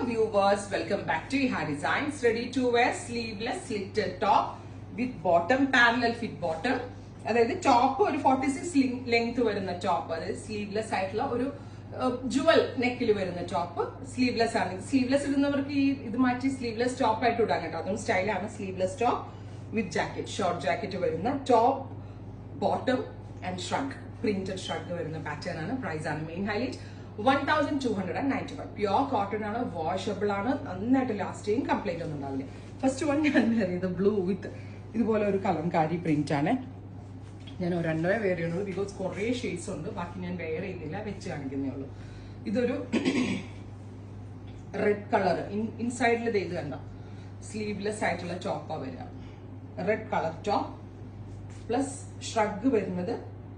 viewers, welcome back to Iha Designs. Ready to wear sleeveless slitted top with bottom parallel fit bottom. അതായത് top ഒരു 46 length വരുന്ന top, അതായത് sleeveless ആയിട്ടുള്ള ഒരു jewel നെക്കിൽ വരുന്ന ടോപ്പ്. സ്ലീവ്ലെസ് ആണ്. സ്ലീവ്ലെസ് ഇടുന്നവർക്ക് ഇത് മാറ്റി സ്ലീവ്ലെസ് ടോപ്പ് ആയിട്ട് ഇടാൻ കേട്ടോ, അതും സ്റ്റൈലാണ്. Sleeveless top with jacket, short jacket വരുന്ന top, bottom and shrug, printed shrug വരുന്ന പാറ്റേൺ ആണ്. പ്രൈസ് ആണ് മെയിൻ ഹൈലൈറ്റ്. 1295. പ്യോർ കോട്ടൺ ആണ്, വാഷബിൾ ആണ്, നന്നായിട്ട് ലാസ്റ്റ് ചെയ്യും, കംപ്ലൈന്റ് ഒന്നും ഉണ്ടാവില്ല. ഫസ്റ്റ് വൺ ഞാൻ ഇത് ബ്ലൂ വിത്ത് ഇതുപോലെ ഒരു കലംകാരി പ്രിന്റ് ആണ്. ഞാൻ രണ്ടേ വെയർ ചെയ്യുന്നുള്ളൂ, ബിക്കോസ് കുറേ ഷെയ്ഡ്സ് ഉണ്ട്, ബാക്കി ഞാൻ വെയർ ചെയ്യുന്നില്ല, വെച്ച് കാണിക്കുന്നേ ഉള്ളൂ. ഇതൊരു റെഡ് കളർ, ഇൻസൈഡിൽ ഇത് കണ്ടോ, സ്ലീവ്ലെസ് ആയിട്ടുള്ള ടോപ്പാ വരിക. Red colour top plus shrug വരുന്നത്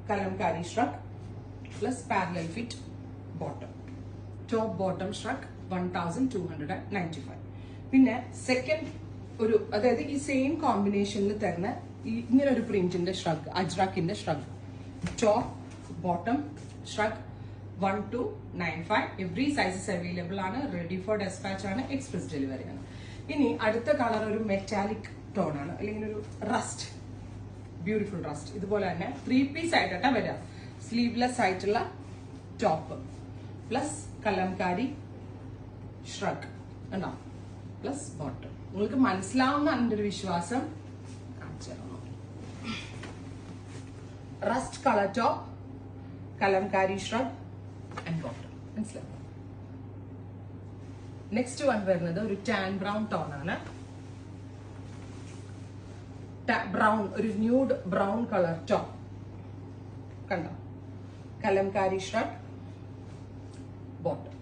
kalamkari shrug plus parallel fit bottom. Top bottom shrug 1295. പിന്നെ സെക്കൻഡ് ഒരു, അതായത് ഈ സെയിം കോമ്പിനേഷനിൽ തരുന്ന ഇങ്ങനെ ഒരു പ്രിന്റിന്റെ ഷ്രഗ്, അജ്രക്കിന്റെ shrug, top bottom shrug 1295. Every sizes available ആണ്, റെഡി ഫോർ ഡെസ്പാച്ച് ആണ്, എക്സ്പ്രസ് ഡെലിവറി ആണ്. ഇനി അടുത്ത കളർ ഒരു മെറ്റാലിക് ടോൺ ആണ്, അല്ലെങ്കിൽ ഒരു റസ്റ്റ്, ബ്യൂട്ടിഫുൾ റസ്റ്റ്. ഇതുപോലെ തന്നെ 3 പീസ് ആയിട്ടാ വരാം. സ്ലീവ്ലെസ് ആയിട്ടുള്ള ടോപ്പ് പ്ലസ് കലംകാരി ഷ്രഗ് ഉണ്ടോ, പ്ലസ് ബോട്ടം. നിങ്ങൾക്ക് മനസ്സിലാവുന്ന എൻ്റെ ഒരു വിശ്വാസം. Rust colour top, kalamkari shrug and bottom. മനസ്സിലാവും. നെക്സ്റ്റ് വൺ വരുന്നത് ഒരു ടാൻ ബ്രൗൺ ടോൺ ആണ്. ബ്രൗൺ, ഒരു ന്യൂഡ് ബ്രൗൺ കളർ ടോപ്പ് കണ്ടോ, kalamkari shrug bottom.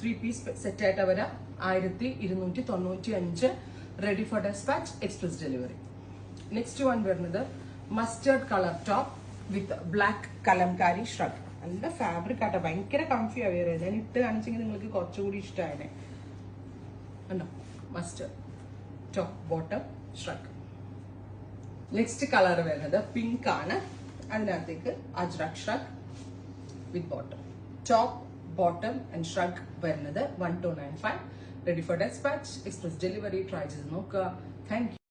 3 piece set ആയിട്ട് വരാം. 1295. Ready for dispatch, express delivery. Next one വരുന്നത് mustard colour top with black kalamkari shrug. നല്ല ഫാബ്രിക് ആട്ടോ, ഭയങ്കര കംഫി അവെയർ. ഞാൻ ഇട്ട് കാണിച്ചെങ്കിൽ നിങ്ങൾക്ക് കുറച്ചുകൂടി ഇഷ്ടമായനെ. ഉണ്ടോ, mustard top bottom shrug. Next colour വരുന്നത് പിങ്ക് ആണ്. അതിനകത്തേക്ക് ajrak shrug with bottom. Top bottom and shrug വരുന്നത് 1295. Ready for dispatch, express delivery. Try ചെയ്ത് നോക്കുക. Thank U.